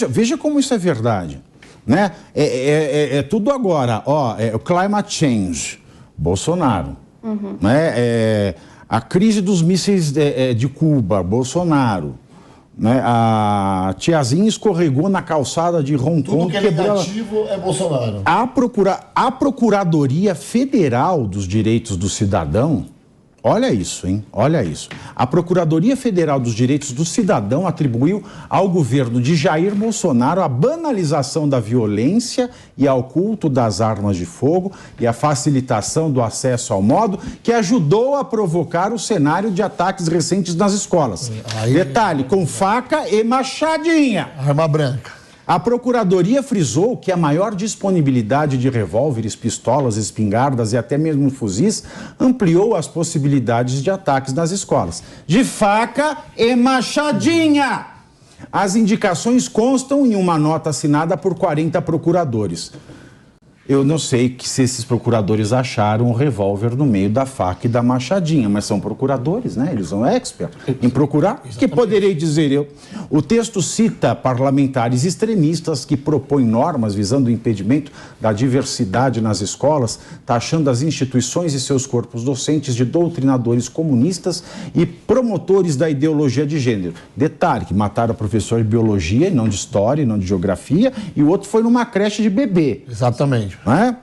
Veja como isso é verdade, né? É tudo agora, o climate change, Bolsonaro, né? A crise dos mísseis de Cuba, Bolsonaro, né? A tiazinha escorregou na calçada de Hong Kong. Tudo que é negativo é Bolsonaro. A Procuradoria Federal dos Direitos do Cidadão, olha isso, hein? Olha isso. A Procuradoria Federal dos Direitos do Cidadão atribuiu ao governo de Jair Bolsonaro a banalização da violência e ao culto das armas de fogo e a facilitação do acesso ao modo que ajudou a provocar o cenário de ataques recentes nas escolas. Detalhe, com faca e machadinha. Arma branca. A Procuradoria frisou que a maior disponibilidade de revólveres, pistolas, espingardas e até mesmo fuzis ampliou as possibilidades de ataques nas escolas. De faca e machadinha! As indicações constam em uma nota assinada por 40 procuradores. Eu não sei se esses procuradores acharam um revólver no meio da faca e da machadinha, mas são procuradores, né? Eles são experts em procurar. Exatamente. Que poderei dizer eu? O texto cita parlamentares extremistas que propõem normas visando o impedimento da diversidade nas escolas, taxando as instituições e seus corpos docentes de doutrinadores comunistas e promotores da ideologia de gênero. Detalhe, que mataram o professor de biologia, e não de história, e não de geografia, e o outro foi numa creche de bebê. Exatamente. Não é?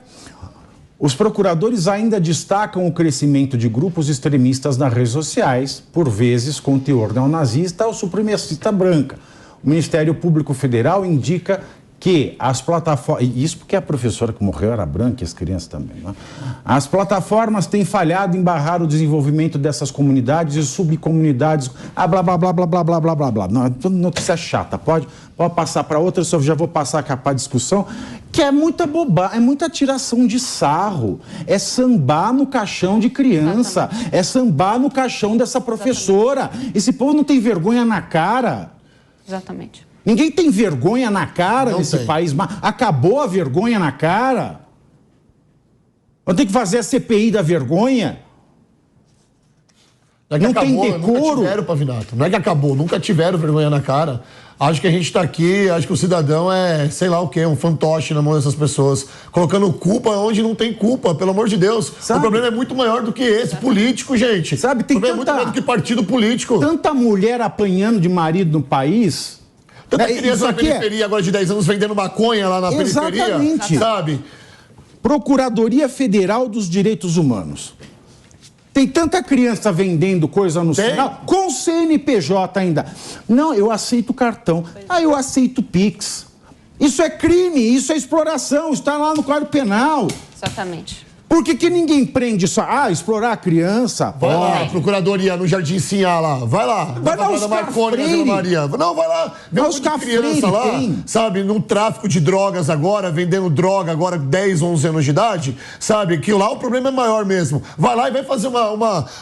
Os procuradores ainda destacam o crescimento de grupos extremistas nas redes sociais, por vezes com teor neonazista ou supremacista branca. O Ministério Público Federal indica que as plataformas... Isso porque a professora que morreu era branca e as crianças também. Né? As plataformas têm falhado em barrar o desenvolvimento dessas comunidades e subcomunidades. Blá, blá, blá, blá, blá, blá, blá, blá, blá. Não, é tudo notícia chata. Pode passar para outra, eu já vou passar para a discussão, que é muita bobagem, é muita tiração de sarro. É sambar no caixão de criança. Exatamente. É sambar no caixão dessa professora. Exatamente. Esse povo não tem vergonha na cara. Exatamente. Ninguém tem vergonha na cara nesse país. Acabou a vergonha na cara. Vamos ter que fazer a CPI da vergonha. Não é que acabou, tem decoro. Nunca tiveram, Pavinato. Não é que acabou, nunca tiveram vergonha na cara. Acho que a gente está aqui, acho que o cidadão é, sei lá o quê, um fantoche na mão dessas pessoas. Colocando culpa onde não tem culpa, pelo amor de Deus. Sabe? O problema é muito maior do que esse. Político, gente. Sabe, tem o problema é muito maior do que partido político. Tanta mulher apanhando de marido no país. Tanta criança na periferia agora de 10 anos vendendo maconha lá na periferia. Exatamente. Sabe? Procuradoria Federal dos Direitos Humanos. Tem tanta criança vendendo coisa no sinal, com CNPJ ainda. Não, eu aceito cartão. Eu aceito Pix. Isso é crime, isso é exploração, está lá no Código Penal. Exatamente. Por que ninguém prende só? Explorar a criança? Vai lá, Procuradoria, no Jardim Sinhá lá. Vai lá. Vai lá, Oscar Marconi, na Vila Maria. Não, vai lá. Vê um monte de criança lá, sabe, num tráfico de drogas agora, vendendo droga agora, 10, 11 anos de idade, sabe, que lá o problema é maior mesmo. Vai lá e vai fazer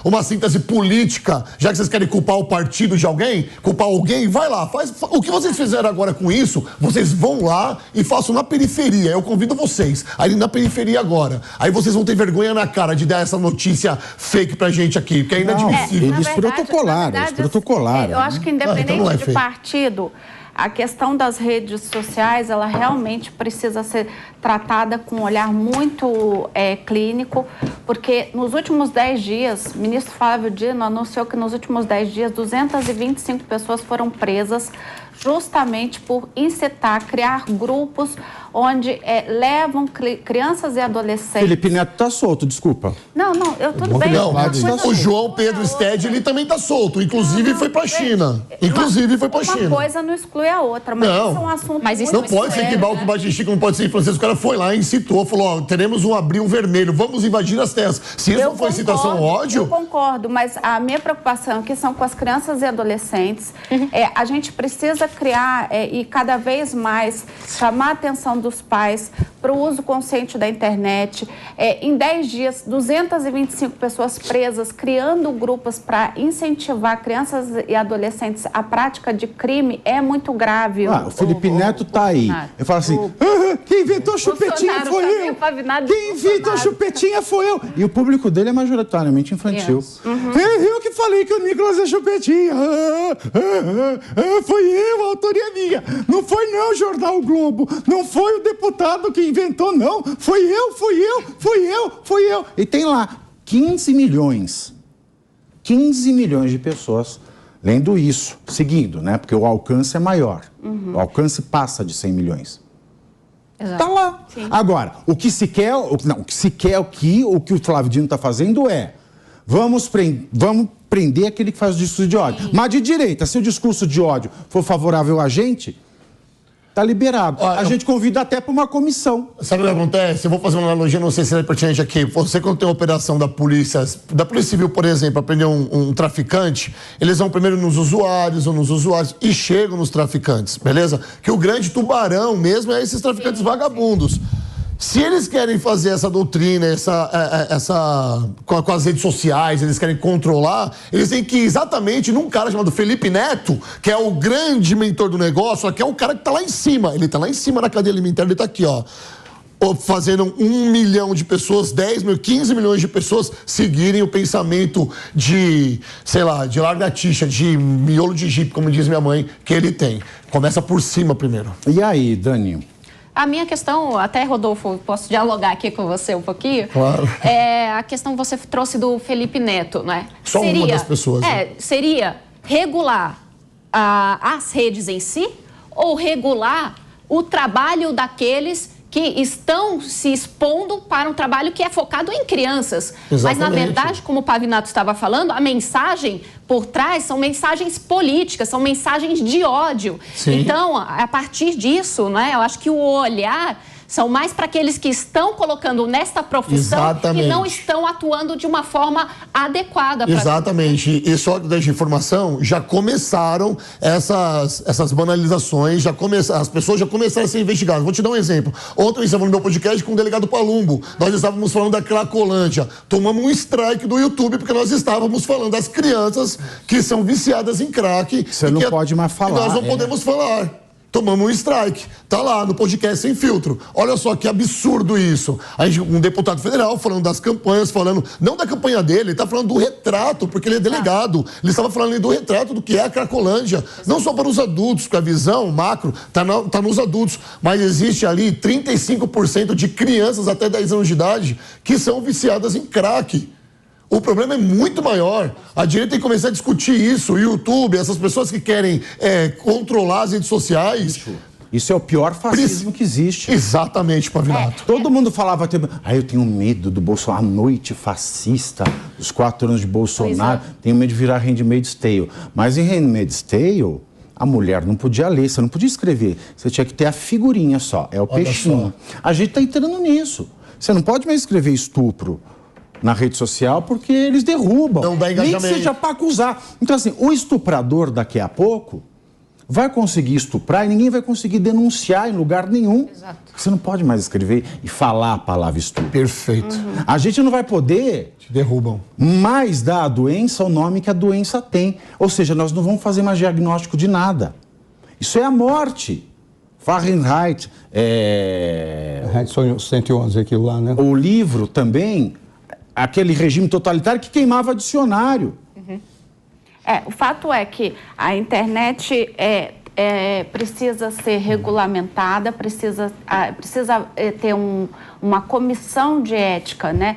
uma síntese política, já que vocês querem culpar o partido de alguém, culpar alguém, vai lá, faz. O que vocês fizeram agora com isso, vocês vão lá e façam na periferia. Eu convido vocês, aí na periferia agora. Aí vocês vão ter vergonha na cara de dar essa notícia fake pra gente aqui, porque é inadmissível. Eles protocolaram. Eu acho que independente de partido, a questão das redes sociais, ela realmente precisa ser tratada com um olhar muito clínico, porque nos últimos 10 dias, o ministro Flávio Dino anunciou que nos últimos 10 dias, 225 pessoas foram presas justamente por incitar, criar grupos onde levam crianças e adolescentes... Felipe Neto tá solto, desculpa. Não, tudo bem. Não, o João Pedro Stede, ele também tá solto, inclusive foi pra China. Uma coisa não exclui a outra, mas não, isso é um assunto muito não pode ser que Balco bate Chico, não pode ser francês. O cara foi lá e incitou, falou, teremos um abril vermelho, vamos invadir as terras. Se isso não foi incitação ao ódio... Eu concordo, mas a minha preocupação aqui são com as crianças e adolescentes. A gente precisa criar e cada vez mais chamar a atenção dos pais para o uso consciente da internet. Em 10 dias, 225 pessoas presas, criando grupos para incentivar crianças e adolescentes à prática de crime, é muito grave. O Felipe Neto está aí. Eu falo assim, quem inventou a chupetinha foi eu. Quem inventou a chupetinha foi eu. E o público dele é majoritariamente infantil. Eu que falei que o Nicolas é chupetinha. Foi eu, a autoria minha. Não foi não, Jornal Globo. Não foi o deputado que inventou, não. Fui eu. E tem lá 15 milhões de pessoas lendo isso, seguindo, né? Porque o alcance é maior. O alcance passa de 100 milhões. Exato. Tá lá. Sim. Agora, o que o Flávio Dino está fazendo é vamos prender aquele que faz o discurso de ódio. Sim. Mas de direita, se o discurso de ódio for favorável a gente, tá liberado. A gente convida até para uma comissão. Sabe o que acontece? Eu vou fazer uma analogia, não sei se é pertinente aqui. Você, quando tem uma operação da Polícia Civil, por exemplo, para prender um traficante, eles vão primeiro nos usuários e chegam nos traficantes, beleza? Que o grande tubarão mesmo é esses traficantes vagabundos. Se eles querem fazer essa doutrina, com as redes sociais, eles querem controlar, eles têm que ir exatamente num cara chamado Felipe Neto, que é o grande mentor do negócio, que é o cara que tá lá em cima. Ele tá lá em cima na cadeia alimentar, ele tá aqui, ó. Fazendo 1 milhão de pessoas, 10 mil, 15 milhões de pessoas seguirem o pensamento de, sei lá, de largatixa, de miolo de jipe, como diz minha mãe, que ele tem. Começa por cima primeiro. E aí, Dani? A minha questão, até Rodolfo, posso dialogar aqui com você um pouquinho? Claro. A questão que você trouxe do Felipe Neto, né? Só uma das pessoas. Né? Seria regular as redes em si ou regular o trabalho daqueles que estão se expondo para um trabalho que é focado em crianças. Exatamente. Mas, na verdade, como o Pavinato estava falando, a mensagem por trás são mensagens políticas, são mensagens de ódio. Sim. Então, a partir disso, né, eu acho que o olhar são mais para aqueles que estão colocando nesta profissão. Exatamente. E não estão atuando de uma forma adequada. Exatamente. E só de informação, já começaram essas banalizações, as pessoas já começaram a ser investigadas. Vou te dar um exemplo. Ontem eu estava no meu podcast com o delegado Palumbo. Nós estávamos falando da Cracolândia. Tomamos um strike do YouTube porque nós estávamos falando das crianças que são viciadas em crack. Você não pode mais falar. Nós não podemos falar. Tomamos um strike. Tá lá no podcast Sem Filtro. Olha só que absurdo isso. Aí um deputado federal falando das campanhas, falando, não da campanha dele, ele tá falando do retrato, porque ele é delegado. Ele estava falando ali do retrato do que é a Cracolândia. Não só para os adultos, porque a visão macro tá nos adultos. Mas existe ali 35% de crianças até 10 anos de idade que são viciadas em crack. O problema é muito maior. A direita tem que começar a discutir isso. O YouTube, essas pessoas que querem controlar as redes sociais. Isso é o pior fascismo que existe. Exatamente, Pavinato. Todo mundo falava, eu tenho medo do Bolsonaro, a noite fascista, dos 4 anos de Bolsonaro, tenho medo de virar Handmaid's Tale. Mas em Handmaid's Tale, a mulher não podia ler, você não podia escrever, você tinha que ter a figurinha só, é o peixinho. A gente está entrando nisso. Você não pode mais escrever estupro na rede social, porque eles derrubam. Não dá engajamento. Nem que seja para acusar. Então, assim, o estuprador daqui a pouco vai conseguir estuprar e ninguém vai conseguir denunciar em lugar nenhum. Exato. Você não pode mais escrever e falar a palavra estupro. Perfeito. A gente não vai poder... Te derrubam. Mais dar à doença o nome que a doença tem. Ou seja, nós não vamos fazer mais diagnóstico de nada. Isso é a morte. Fahrenheit... Fahrenheit 111, aquilo lá, né? O livro também... Aquele regime totalitário que queimava dicionário. O fato é que a internet precisa ser regulamentada, precisa ter uma comissão de ética, né?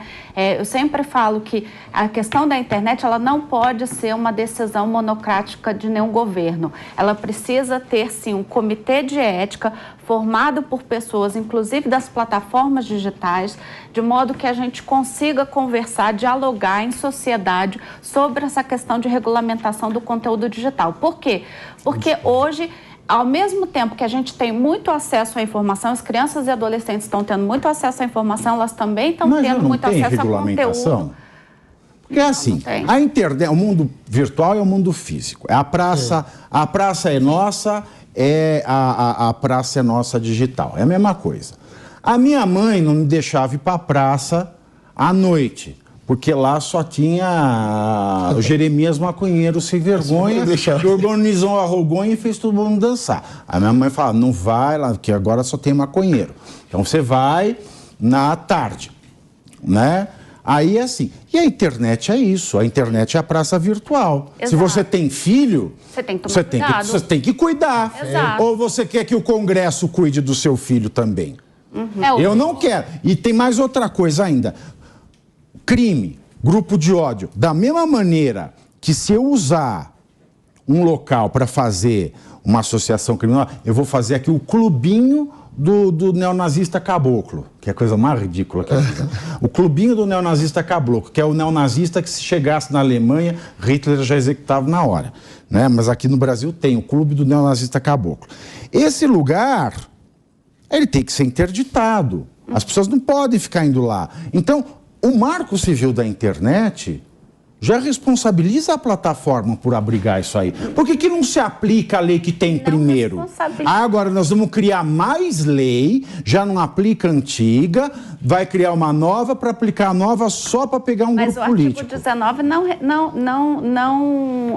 Eu sempre falo que a questão da internet ela não pode ser uma decisão monocrática de nenhum governo. Ela precisa ter, sim, um comitê de ética formado por pessoas, inclusive das plataformas digitais, de modo que a gente consiga conversar, dialogar em sociedade sobre essa questão de regulamentação do conteúdo digital. Por quê? Porque hoje, ao mesmo tempo que a gente tem muito acesso à informação, as crianças e adolescentes estão tendo muito acesso à informação, elas também estão tendo muito acesso ao conteúdo. Porque é assim, a internet, o mundo virtual é o mundo físico. A praça é nossa, a praça é nossa digital. É a mesma coisa. A minha mãe não me deixava ir para a praça à noite, porque lá só tinha o Jeremias Maconheiro sem vergonha, que organizou a rogonha e fez todo mundo dançar. A minha mãe falava, não vai lá, porque agora só tem maconheiro. Então você vai na tarde, né? Aí é assim. E a internet é isso, a internet é a praça virtual. Exato. Se você tem filho, você tem que cuidar. Exato. Ou você quer que o Congresso cuide do seu filho também? Eu não quero. E tem mais outra coisa ainda. Crime, grupo de ódio. Da mesma maneira que se eu usar um local para fazer uma associação criminosa, eu vou fazer aqui o clubinho do neonazista caboclo, que é a coisa mais ridícula que existe. O clubinho do neonazista caboclo, que é o neonazista que se chegasse na Alemanha, Hitler já executava na hora, né? Mas aqui no Brasil tem o clube do neonazista caboclo. Esse lugar, ele tem que ser interditado. As pessoas não podem ficar indo lá. Então, o Marco Civil da Internet já responsabiliza a plataforma por abrigar isso aí. Por que não se aplica a lei que tem primeiro? Agora nós vamos criar mais lei, já não aplica a antiga, vai criar uma nova para aplicar a nova só para pegar um grupo político. Mas o artigo 19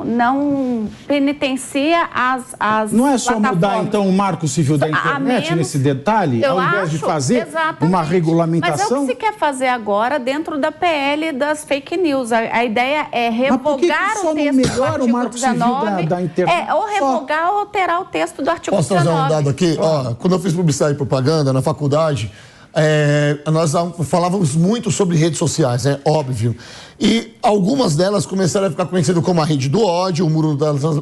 não penitencia as Não é só mudar, então, o Marco Civil da Internet nesse detalhe? Ao invés de fazer uma regulamentação? Mas é o que se quer fazer agora dentro da PL das fake news. A ideia é revogar o texto do artigo 19, ou revogar ou alterar o texto do artigo 19. Posso trazer um dado aqui? Ó, quando eu fiz publicidade e propaganda na faculdade, nós falávamos muito sobre redes sociais, é óbvio. E algumas delas começaram a ficar conhecidas como a rede do ódio, o muro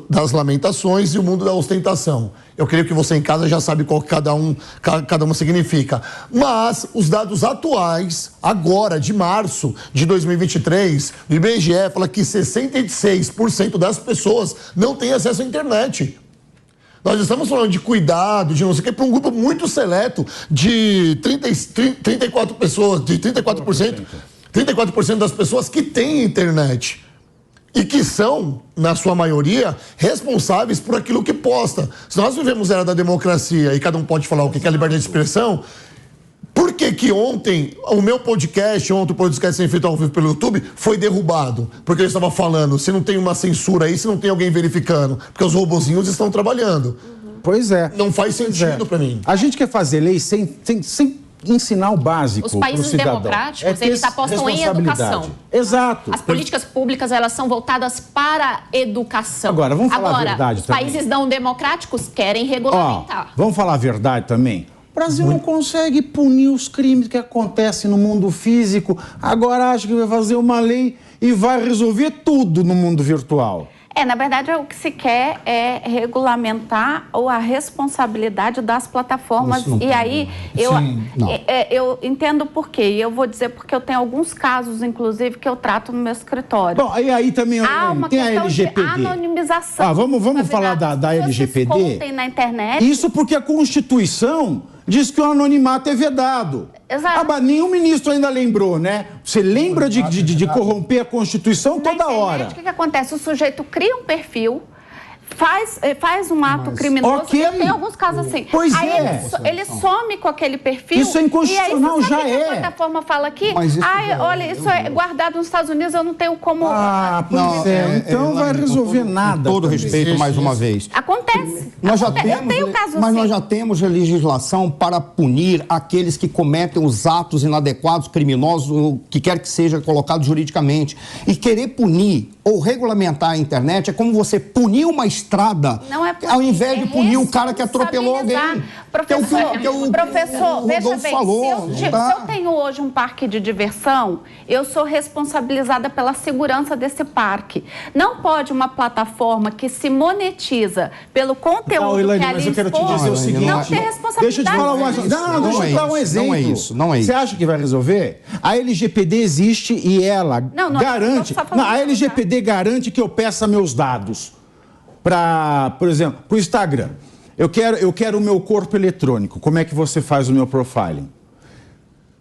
das lamentações e o mundo da ostentação. Eu creio que você em casa já sabe qual que cada uma significa. Mas os dados atuais, agora, de março de 2023, do IBGE, fala que 66% das pessoas não têm acesso à internet. Nós estamos falando de cuidado, de não sei o que, para um grupo muito seleto de 34 pessoas, de 34%. 34% das pessoas que têm internet e que são, na sua maioria, responsáveis por aquilo que posta. Se nós vivemos era da democracia e cada um pode falar o que é liberdade de expressão, por que ontem, o meu podcast, o podcast sem feito ao vivo pelo YouTube, foi derrubado? Porque eu estava falando, se não tem uma censura aí, se não tem alguém verificando, porque os robozinhos estão trabalhando. Pois é. Não faz sentido para mim. A gente quer fazer lei sem ensinar o básico. Os países democráticos, eles apostam em educação. Exato. As políticas públicas, elas são voltadas para a educação. Agora, vamos falar a verdade também. Os países não democráticos querem regulamentar. Vamos falar a verdade também? O Brasil não consegue punir os crimes que acontecem no mundo físico. Agora acha que vai fazer uma lei e vai resolver tudo no mundo virtual. Na verdade, o que se quer é regulamentar a responsabilidade das plataformas. E aí, eu entendo por quê. E eu vou dizer porque eu tenho alguns casos, inclusive, que eu trato no meu escritório. Bom, e aí também tem a LGPD. De anonimização. Vamos falar da LGPD? Na internet. Isso porque a Constituição diz que o anonimato é vedado. Exato. Mas nenhum ministro ainda lembrou, né? Você lembra de corromper a Constituição toda hora. O que acontece? O sujeito cria um perfil, faz um ato criminoso. Tem alguns casos assim. Pois aí ele some com aquele perfil. Isso é inconstitucional, já é. A plataforma fala aqui, olha, isso é guardado nos Estados Unidos, eu não tenho como... Então vai resolver nada. Com todo respeito, mais uma vez. Acontece. Nós já temos legislação para punir aqueles que cometem os atos inadequados, criminosos, o que quer que seja colocado juridicamente. E querer punir ou regulamentar a internet é como você punir uma estrada, ao invés de punir o cara que atropelou alguém. Professor, veja bem, se eu tenho hoje um parque de diversão, eu sou responsabilizada pela segurança desse parque. Não pode uma plataforma que se monetiza pelo conteúdo que ali mas eu quero te dizer o seguinte, não ter responsabilidade. Deixa eu te falar deixa eu dar um exemplo. Não é isso. Você acha que vai resolver? A LGPD existe e ela garante... a LGPD garante que eu peça meus dados para, por exemplo, para o Instagram. Eu quero o meu corpo eletrônico. Como é que você faz o meu profiling?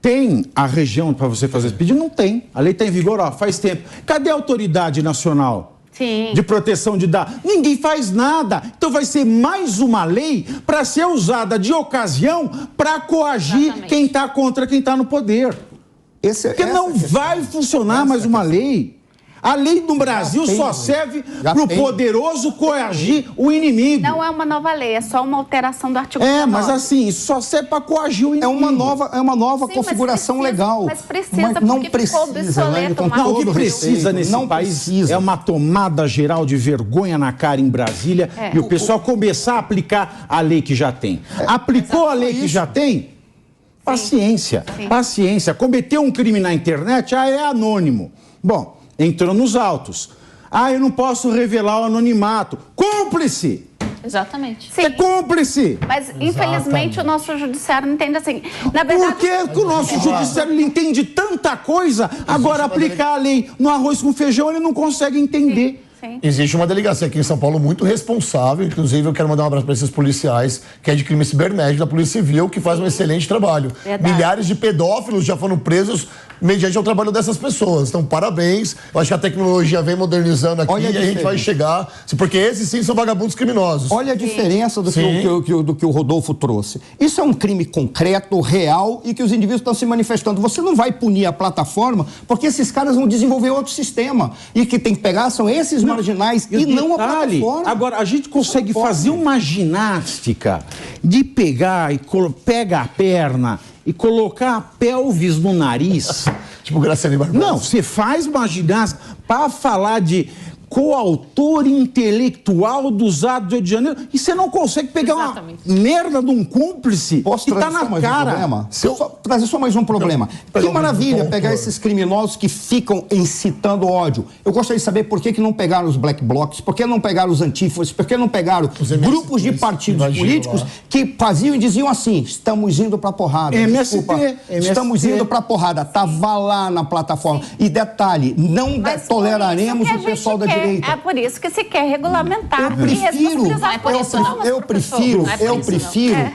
Tem a região para você fazer esse pedido? Não tem. A lei está em vigor faz tempo. Cadê a autoridade nacional Sim. De proteção de dados. Ninguém faz nada. Então vai ser mais uma lei para ser usada de ocasião para coagir quem está contra quem está no poder. Porque não vai funcionar mais uma lei. A lei do Brasil só serve para o poderoso coagir o inimigo. Não é uma nova lei, é só uma alteração do artigo 19. Mas assim, isso só serve para coagir o inimigo. É uma nova configuração legal. Mas precisa, não precisa, Não, o que precisa nesse país é uma tomada geral de vergonha na cara em Brasília e o pessoal começar a aplicar a lei que já tem. Aplicou a lei que já tem? Paciência, paciência. Cometeu um crime na internet, é anônimo. Bom, entrou nos autos. Eu não posso revelar o anonimato. Cúmplice! Exatamente. Sim. É cúmplice! Mas, infelizmente, o nosso judiciário não entende assim. Na verdade, por que o nosso judiciário ele entende tanta coisa, agora aplicar a lei no arroz com feijão ele não consegue entender? Sim. Existe uma delegacia aqui em São Paulo muito responsável, inclusive eu quero mandar um abraço para esses policiais, que é de crime cibernético da Polícia Civil, que faz um excelente trabalho. Verdade. Milhares de pedófilos já foram presos mediante o trabalho dessas pessoas. Então, parabéns. Eu acho que a tecnologia vem modernizando aqui e a gente vai chegar, porque esses sim são vagabundos criminosos. Olha a diferença do que o Rodolfo trouxe. Isso é um crime concreto, real e que os indivíduos estão se manifestando. Você não vai punir a plataforma porque esses caras vão desenvolver outro sistema. E que tem que pegar são esses marginais e não a plataforma. Agora, a gente consegue fazer uma ginástica de pegar e pega a perna e colocar a pelvis no nariz. Tipo Graciane Barbosa. Não, você faz uma ginástica para falar de coautor intelectual dos atos do Rio de Janeiro e você não consegue pegar uma merda de um cúmplice que tá na cara. Trazer só mais um problema. Que maravilha pegar esses criminosos que ficam incitando ódio. Eu gostaria de saber por que não pegaram os black blocs, por que não pegaram os antífonas, por que não pegaram grupos de partidos políticos que faziam e diziam assim, estamos indo pra porrada. Estamos indo pra porrada. Tava lá na plataforma. E detalhe, não toleraremos o pessoal da direita. É por isso que se quer regulamentar. Eu prefiro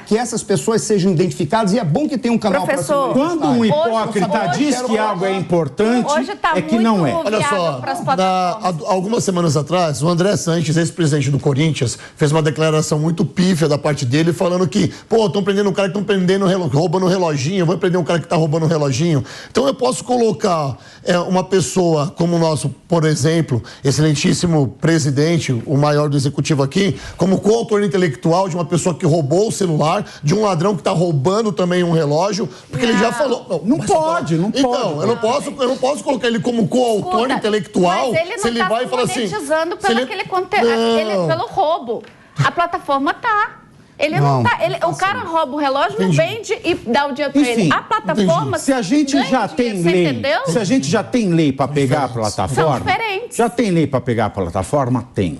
que essas pessoas sejam identificadas e é bom que tenha um canal para se manifestar. Quando um hipócrita diz que algo é importante, é que não é. Olha só, algumas semanas atrás, o André Sanches, ex-presidente do Corinthians, fez uma declaração muito pífia da parte dele, falando que, estão prendendo um cara que estão roubando um reloginho, vou prender um cara que está roubando um reloginho. Então eu posso colocar uma pessoa como o nosso, por exemplo, excelentíssimo presidente, o maior do executivo aqui, como coautor intelectual de uma pessoa que roubou o celular, de um ladrão que está roubando também um relógio, porque ele já falou... Não pode. Então, eu não posso colocar ele como coautor intelectual, se ele vai falar assim... pelo roubo. A plataforma tá. Ele não tá. O cara rouba o relógio, não vende e dá o dinheiro pra ele. A plataforma. Se a gente já tem lei. Se a gente já tem lei para pegar a plataforma. São diferentes. Já tem lei para pegar a plataforma? Tem.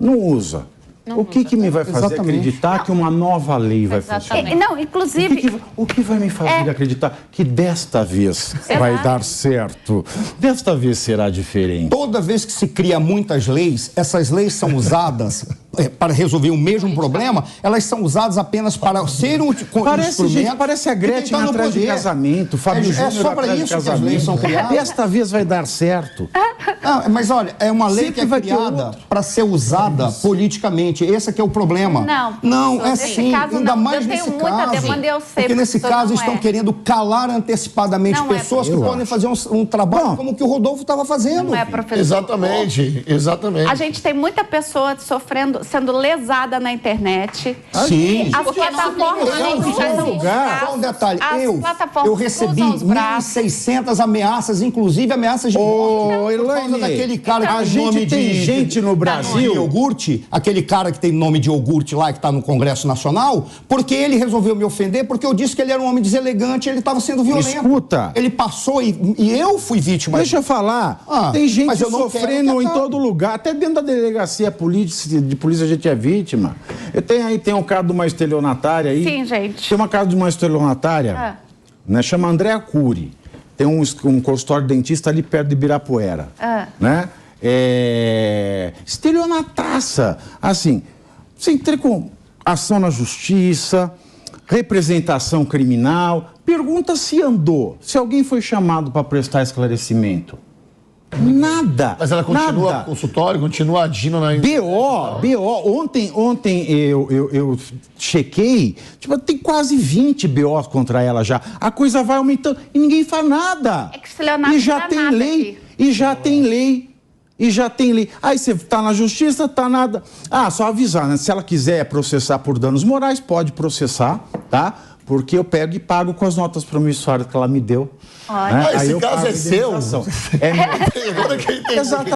Não usa. O que me vai fazer acreditar que uma nova lei vai funcionar? Não, inclusive... O que vai me fazer acreditar que desta vez vai dar certo? Desta vez será diferente. Toda vez que se cria muitas leis, essas leis são usadas para resolver o mesmo problema, elas são usadas apenas para ser um instrumento... Parece a Gretchen atrás de casamento, Fábio Júnior só para isso que as leis são criadas. Desta vez vai dar certo. Mas olha, é uma lei que é criada para ser usada politicamente. Esse aqui é o problema. Não, é sim, ainda mais nesse caso. Porque nesse caso estão querendo calar antecipadamente pessoas que podem fazer um trabalho como o que o Rodolfo estava fazendo. Não é, professor. Exatamente. A gente tem muita pessoa sendo lesada na internet. Sim. As plataformas Só um detalhe, eu recebi 1.600 ameaças, inclusive ameaças de morte. Por causa daquele cara que a gente tem gente no Brasil, iogurte, aquele cara que tem nome de iogurte lá, que está no Congresso Nacional, porque ele resolveu me ofender, porque eu disse que ele era um homem deselegante e ele estava sendo violento. Escuta. Ele passou e eu fui vítima. Deixa eu falar. Tem gente sofrendo em todo lugar, até dentro da delegacia de polícia a gente é vítima. Tem um caso de uma estelionatária aí. Sim, gente. Tem uma casa de uma estelionatária, chama Andréa Cury. Tem um consultório de dentista ali perto de Ibirapuera. Estelionataça. Assim, você entra com ação na justiça, representação criminal, pergunta se andou, se alguém foi chamado para prestar esclarecimento. Nada. Mas ela continua no consultório, continua agindo na... BO. Ontem eu chequei, tipo, tem quase 20 BOs contra ela já. A coisa vai aumentando e ninguém faz nada. É que esse Leonardo e já tem lei, aqui. E já tem lei. Aí você tá na justiça, tá nada. Só avisar, né? Se ela quiser processar por danos morais, pode processar, tá? Porque eu pego e pago com as notas promissórias que ela me deu. Olha. Esse caso é seu? É meu. Agora que eu entendi. Exatamente.